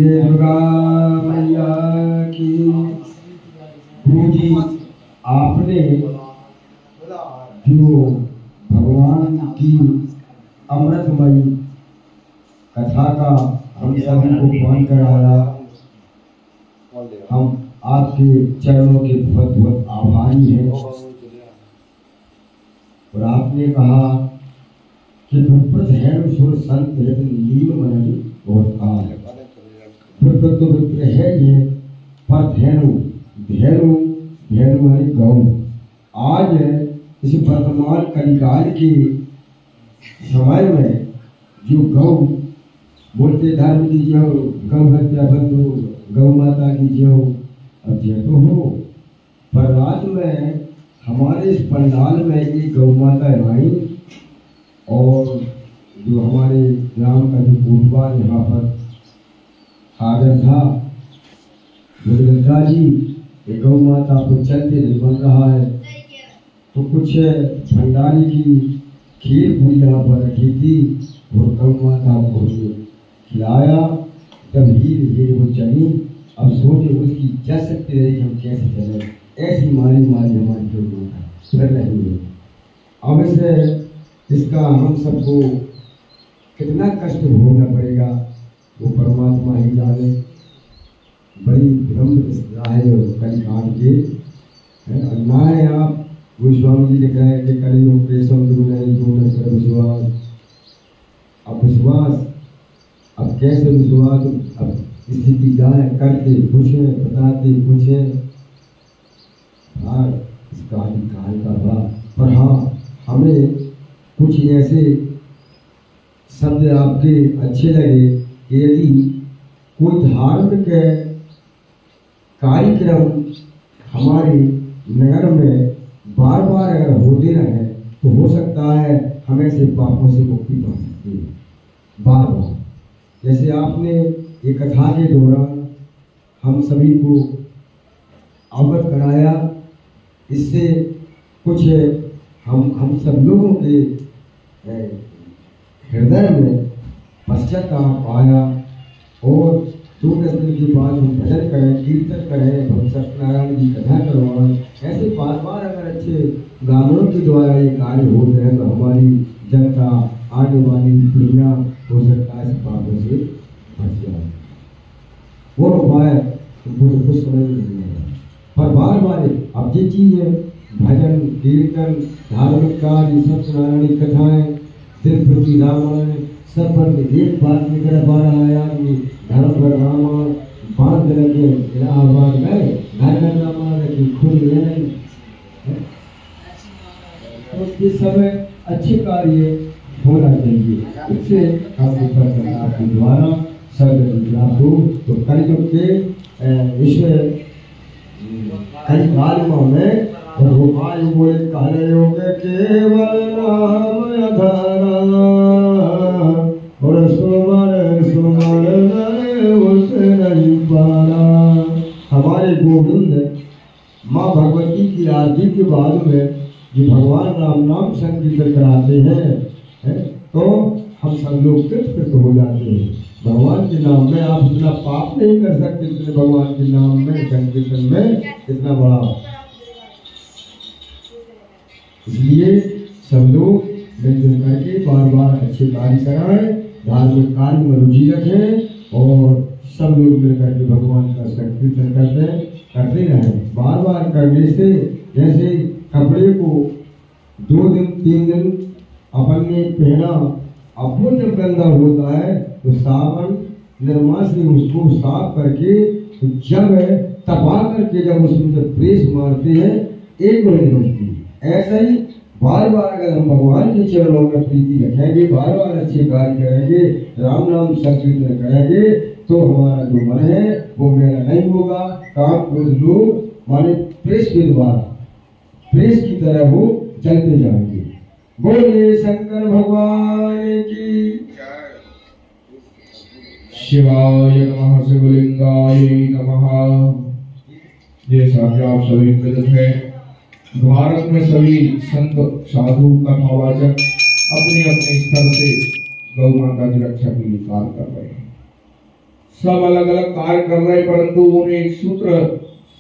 बोलिए दुर्गा मैया की। गुरु जी आपने जो भगवान की अमृतमयी कथा का हम सभी को पान कराया, हम आपके चरणों के बहुत बहुत आभारी हैं। और आपने कहा कि विप्रत है सुर संत लीन मनई बहुत कहा है। विप्रत तो विप्र है ये, पर धेनु धेनु धेनु है गौ। आज इस वर्तमान कलिकाल के समय में जो गौ बोलते धर्म की जो गौ हत्या बंधु गौ माता की जो अब जय तो हो, पर रात में हमारे इस पंडाल में एक गौ माता आई और जो हमारे ग्राम का जो कोटवा यहाँ पर हाजिर था, दुर्गा जी ये गौ माता को चलते नहीं बन रहा है, तो कुछ भंडारी की खीर पूरी यहाँ पर रखी थी और गौ माता को खिलाया। तब ही वो चली। अब सोचे उसकी जा सकते रहे कि हम कैसे चले, ऐसी मारी मारी हमारी जो कर रही है। अब इसका हम सबको कितना कष्ट भोगना पड़ेगा वो परमात्मा ही जाने। बड़ी विलम्ब है कलिकाल के अन्याय। आप गोस्वामी जी लिख रहे हैं कि कलियुग के समुद्र नहीं जो न कर विश्वास। अब विश्वास, अब कैसे विश्वास, अब स्थिति जाए करते कुछ है बताते कुछ है। हाँ इसका काल का बात, पर हाँ हमें कुछ ऐसे शब्द आपके अच्छे लगे कि यदि कोई धार्मिक कार्यक्रम हमारे नगर में बार बार अगर होते रहे तो हो सकता है हमें से पापों से मुक्ति पा सकती है बार बार। जैसे आपने ये कथा के दौरान हम सभी को अवगत कराया, इससे कुछ हम सब लोगों के हृदय में पश्चाताप आया। और 2-10 दिन के बाद हम भजन करें, कीर्तन करें, भगवान सत्यनारायण की कथा करवाएं। ऐसे बार बार अगर अच्छे गानों के द्वारा ये कार्य होते हैं तो हमारी जनता आने वाली पीढ़ियाँ हो सकता है पापों से बच जाए। वो उपाय तुमको तो कुछ समझ नहीं आया, पर बार बार अब ये चीज़ है भजन कीर्तन धार्मिक कार्य सत्यनारायण की कथाएं दिन प्रति रामायण सब पर एक बात नहीं कर पा रहा है आदमी। धर्म पर रामायण बांध लगे इलाहाबाद गए घर में रामायण की खुद ले नहीं। तो इस समय अच्छे कार्य होना चाहिए, इससे हम ऊपर आपके द्वारा सर्व हो। तो कलयुग के विषय कलिकाल में भगवान बोले कलयुग केवल नाम अधरा और सुमर सुमर उस नहीं पारा। हमारे गोविंद माँ भगवती की आरती के बाद में जो भगवान राम नाम संकीर्तन कराते हैं तो हम सब लोग कृत हो जाते हैं भगवान के नाम में। आप इतना पाप नहीं कर सकते जितने भगवान के नाम में संकीर्तन में इतना बड़ा। इसलिए सब लोग मिलजुल करके बार बार अच्छे कार्य कराएं, धार्मिक कार्य में रुचि रखें और सब लोग मिलकर के भगवान का संकीर्तन करते रहें। बार बार करने से जैसे कपड़े को 2 दिन 3 दिन अपन ने पहना, अब वो जब गंदा होता है तो साबुन निर्मा से उसको साफ करके जब तपा करके जब उसमें जब प्रेस मारते हैं 1 महीने बचती है। ऐसा ही बार बार अगर हम भगवान के चरणों में प्रीति रखेंगे, बार बार अच्छे कार्य करेंगे, राम नाम संकीर्तन करेंगे तो हमारा जो मन है वो मेरा नहीं होगा। काम क्रोध लोग माने प्रेस के द्वारा प्रेस की तरह वो चलते जाएंगे। बोले शंकर भगवान की शिवाय नमः शिवलिंगाय नमः। जैसा कि आप सभी विदित है, भारत में सभी संत साधु कथावाचक अपने अपने स्तर से गौ माता की रक्षा के लिए कार्य कर रहे हैं। सब अलग अलग कार्य कर रहे, परंतु उन्हें एक सूत्र,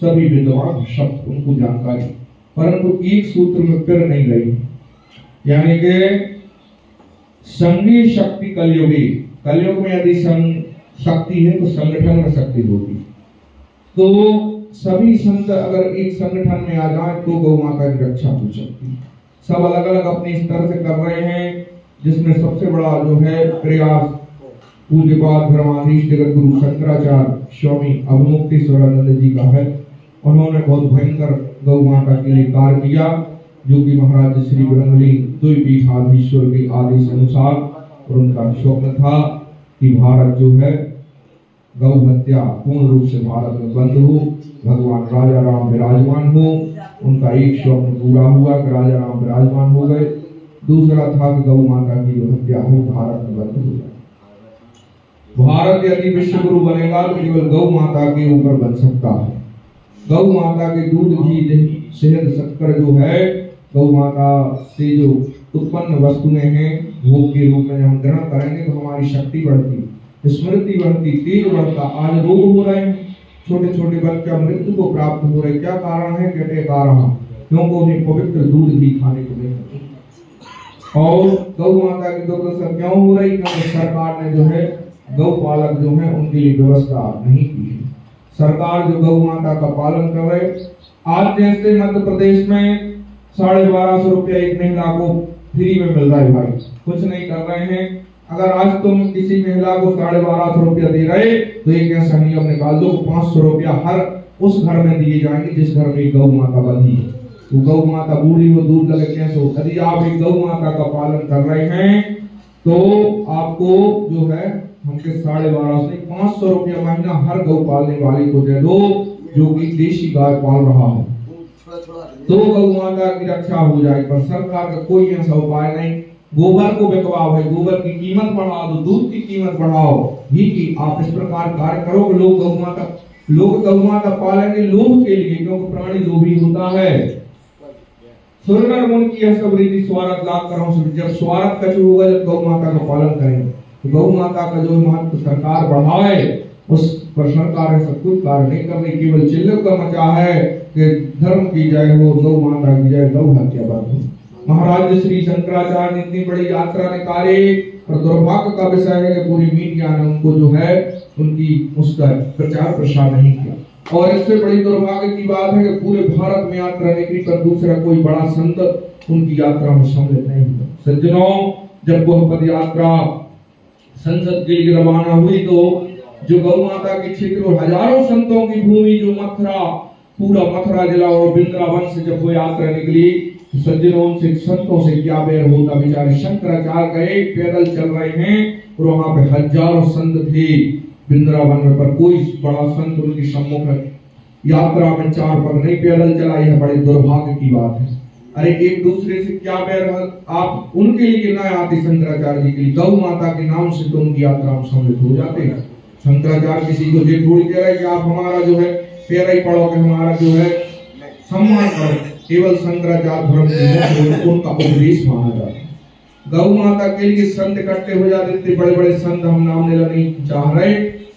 सभी विद्वान शब्द उनको जानकारी, परंतु एक सूत्र में फिर नहीं गई। यानी कि संघीय शक्ति कलयुगी, कलयुग में यदि शक्ति है तो संगठन में शक्ति होगी। तो सभी संत अगर एक संगठन में आ जाए तो गौ माता की रक्षा हो सकती है। सब अलग अलग अपने स्तर से कर रहे हैं, जिसमें सबसे बड़ा जो है प्रयास पूज्यपाद धर्माधीश जगत गुरु शंकराचार्य स्वामी अवमुक्तेश्वरानंद जी का है। उन्होंने बहुत भयंकर गौ माता के लिए कार्य किया, जो कि महाराज श्री ब्रह्मलीन द्विपीठाधीश्वर के आदेश अनुसार, और उनका स्वप्न था कि भारत जो है गौ हत्या पूर्ण रूप से भारत में बंद हो, भगवान राजा राम विराजमान हो। उनका एक स्वप्न पूरा हुआ कि राजा राम विराजमान हो गए। दूसरा था कि गौ माता की जो हत्या हो भारत में बंद हो जाए। भारत यदि विश्व गुरु बनेगा तो केवल गौ माता के ऊपर बन सकता है। गौ माता के दूध, घी, दही, शहद, शक्कर जो है गौ माता से जो उत्पन्न वस्तुएं हैं, भोग के रूप में हम ग्रहण करेंगे तो हमारी शक्ति बढ़ती, स्मृति बढ़ती, तेज बढ़ता। आज रोग हो रहे हैं, छोटे छोटे बच्चे मृत्यु को प्राप्त हो रहे, क्या कारण है? कहते कारण क्योंकि उन्हें पवित्र दूध भी खाने को नहीं मिलता। और गौ माता की दुर्दशा क्यों हो रही? क्योंकि सरकार ने जो है गौ पालक जो है उनके लिए व्यवस्था नहीं की है। सरकार जो गौ माता का पालन कर रहे, आज जैसे मध्य प्रदेश में 1250 रुपया एक महीना को फ्री में मिल रहा है भाई, कुछ नहीं कर रहे हैं। अगर आज तुम किसी महिला को 1250 रुपया दे रहे तो एक ऐसा नियम निकाल दो 500 रुपया हर उस घर में दिए जाएंगे जिस घर में गौ माता बंधी है। तो गौ माता बूढ़ी हो, दूध लगे, कैसे हो? यदि आप एक गौ माता का पालन कर रहे हैं तो आपको जो है हमके 1250 से 500 रुपया महीना हर गौ पालने वाले को दे दो, जो कि देशी गाय पाल रहा है, तो गौ माता की रक्षा हो जाए। पर सरकार का कोई ऐसा उपाय नहीं। गोबर को बिकवाओ है, गोबर की कीमत बढ़ा दो, दूध की कीमत बढ़ाओ, घी की। आप इस प्रकार कार्य करो कि लोग गौ माता पालेंगे लोभ के लिए, क्योंकि प्राणी लोभी होता है। सुरनर मुनि की यह सब रीति स्वार्थ लाभ करो। जब स्वार्थ कछु होगा, जब गौ माता का पालन करेंगे तो गौ माता का जो महत्व सरकार बढ़ाए, उस पर सरकार ऐसा कुछ कार्य नहीं कर रही, केवल चिल्लम का मचा है कि धर्म की जय हो, गौ माता की जय, गौ हत्या बंद हो। महाराज श्री शंकराचार्य ने इतनी बड़ी यात्रा निकाली, पर दुर्भाग्य का विषय है कि पूरी मीडिया ने उनको जो है उनकी उसका प्रचार प्रसार नहीं किया। और इससे बड़ी दुर्भाग्य की बात है कि पूरे भारत में यात्रा निकली, पर दूसरा कोई बड़ा संत उनकी यात्रा में सम्मिलित नहीं हुआ। सज्जनों, जब वह पद यात्रा संसद के लिए रवाना हुई तो जो गौ माता के क्षेत्र हजारों संतों की भूमि, जो मथुरा, पूरा मथुरा जिला और वृंदावन से जब वो यात्रा निकली, सज्जनों से संतों से क्या बैर होता। बेचारे शंकराचार्य गए, पैदल चल रहे हैं और वहां पे हजारों संत थे वृंदावन में, पर कोई बड़ा संत उनकी सम्मुख यात्रा में 4 पग नहीं पैदल चला। यह बड़े दुर्भाग्य की बात है। अरे एक दूसरे से क्या बैर? आप उनके लिए ना आते शंकराचार्य जी के लिए, गौ माता के नाम से तो उनकी यात्रा में सम्मिलित हो जाते हैं। शंकराचार्य किसी को ये थोड़ी कह रहे कि आप हमारा जो है पैरा ही पढ़ो, कि हमारा जो है सम्मान करो। केवल शंकराचार्य धर्म के उनका उपदेश माना जाता है। गौ माता के लिए संत इकट्ठे हो जाते थे, बड़े बड़े संत, हम नाम लेना नहीं चाह रहे,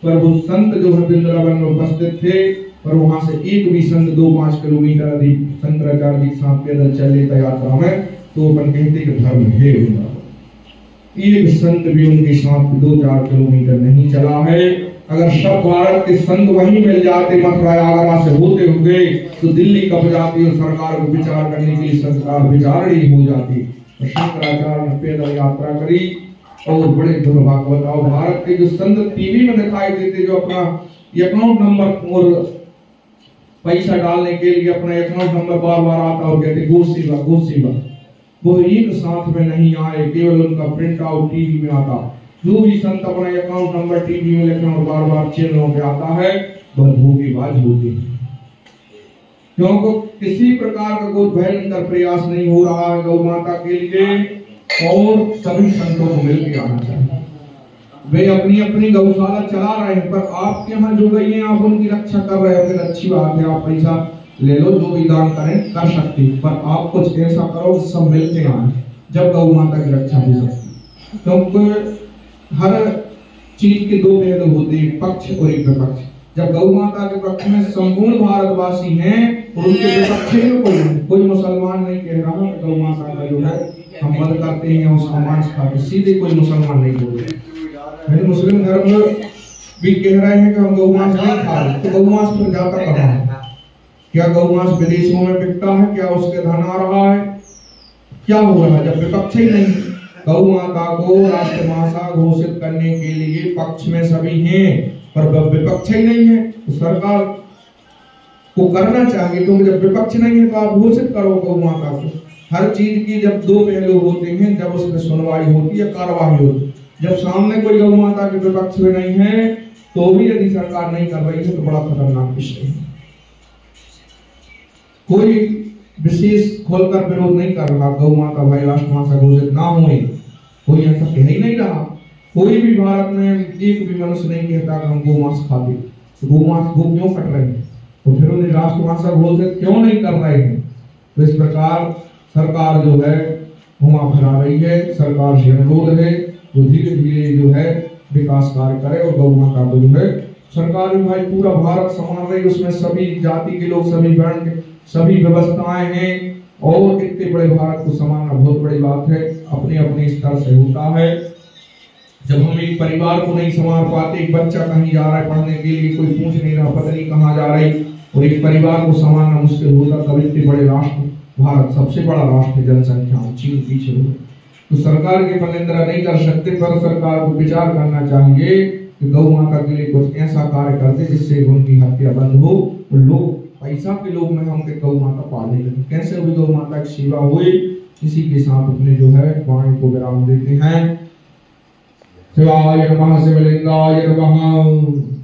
पर वो संत जो है वृंदावन में उपस्थित थे, पर वहां से एक भी संत 2-5 किलोमीटर अधिक शंकराचार्य जी के साथ पैदल चल लेता यात्रा में, तो अपन कहते कि धर्म है। एक संत भी उनके साथ 2-4 किलोमीटर नहीं चला है। अगर सब भारत के संत वहीं मिल जाते, मथुरा आगरा से होते हुए, तो दिल्ली कब जाती और सरकार को विचार करने के लिए सरकार विचारणी हो जाती। शंकराचार्य ने पैदल यात्रा करी और बड़े दुर्भाग्य बताओ, भारत के जो संत टीवी में दिखाई देते, जो अपना अकाउंट नंबर और पैसा डालने के लिए अपना अकाउंट नंबर बार बार आता और कहते गो सेवा, वो एक साथ में नहीं आए, केवल उनका प्रिंट आउट टीवी में आता। जो भी संत अपना अकाउंट नंबर टीवी में लिखना और बार बार चैनलों पे आता है, वह धोखेबाज होते हैं, क्योंकि किसी प्रकार का कोई भयंकर प्रयास नहीं हो रहा है गौ माता के लिए। और सभी संतों को मिलकर आना चाहिए। वे अपनी अपनी गौशाला चला रहे हैं, पर आपके यहाँ जो गई है आप उनकी रक्षा कर रहे हैं, फिर अच्छी बात है, आप पैसा ले लो, जो भी दान करें कर सकते, पर आप कुछ ऐसा करो सब मिलके आए, जब गौ माता की रक्षा हो सकती। क्योंकि हर चीज के दो पहलू होते हैं, पक्ष और एक विपक्ष। जब गौ माता के पक्ष में संपूर्ण भारतवासी हैं और उनके विपक्ष में कोई मुसलमान नहीं कह रहा है गौ माता का जो है हम वध करते हैं उसका मांस खाते, सीधे कोई मुसलमान नहीं बोल रहे। मुस्लिम धर्म भी कह रहे हैं कि हम गौ मांस नहीं खा रहे, तो गौ मांस पर जाता कहाँ है? क्या गौ मांस विदेशों में बिकता है? क्या उसके धन आ रहा है? क्या हो रहा है? जब विपक्ष ही नहीं, गौ माता को राष्ट्रमाता घोषित करने के लिए पक्ष में सभी हैं पर विपक्ष ही नहीं है, तो सरकार को करना चाहिए। तो जब विपक्ष नहीं है तो आप घोषित करो गौ माता को। हर चीज की जब दो पहलू होते हैं, जब उसमें सुनवाई होती है, कार्रवाई होती है। जब सामने कोई गौ माता के विपक्ष में नहीं है तो भी यदि सरकार नहीं कर रही है तो बड़ा खतरनाक विषय है। कोई विशेष खोलकर विरोध नहीं कर रहा गौ माता भाई राष्ट्रमाता घोषित ना हुए, कोई ऐसा कह ही नहीं रहा। कोई भी भारत में एक भी मनुष्य नहीं कहता कि हम गोमांस खाते, तो गोमांस गो क्यों कट रहे हैं, तो फिर उन्हें राष्ट्रमाता घोषित क्यों नहीं कर रहे हैं? तो इस प्रकार सरकार जो है घुमा फिरा रही है। सरकार से अनुरोध है जो धीरे धीरे जो है विकास कार्य करे और गौ माता को जो है सरकार भी भाई पूरा भारत संभाल रही, उसमें सभी जाति के लोग, सभी वर्ण के, सभी व्यवस्थाएं हैं और इतने बड़े भारत को संभालना बहुत बड़ी बात है। अपने अपने स्तर से होता है। जब हम एक परिवार को नहीं संभाल पाते, एक बच्चा कहीं जा रहा है पढ़ने के लिए, कोई पूछ नहीं रहा पत्नी कहाँ जा रही, और एक परिवार को संभालना मुश्किल होता, तब इतने बड़े राष्ट्र, भारत सबसे बड़ा राष्ट्र जनसंख्या, चीन पीछे हो। तो सरकार के बल इंदिरा नहीं कर सकते, पर सरकार को विचार करना चाहिए कि गौ माता के लिए कुछ ऐसा कार्य करते जिससे उनकी हत्या बंद हो और लोग पैसा के लोग में हम गौ माता पालने लगे। कैसे हुई गौ माता की सेवा हुई, इसी के साथ अपने जो है वाणी को विराम देते हैं। शिवाय नमः, शिवलिंगाय नमः।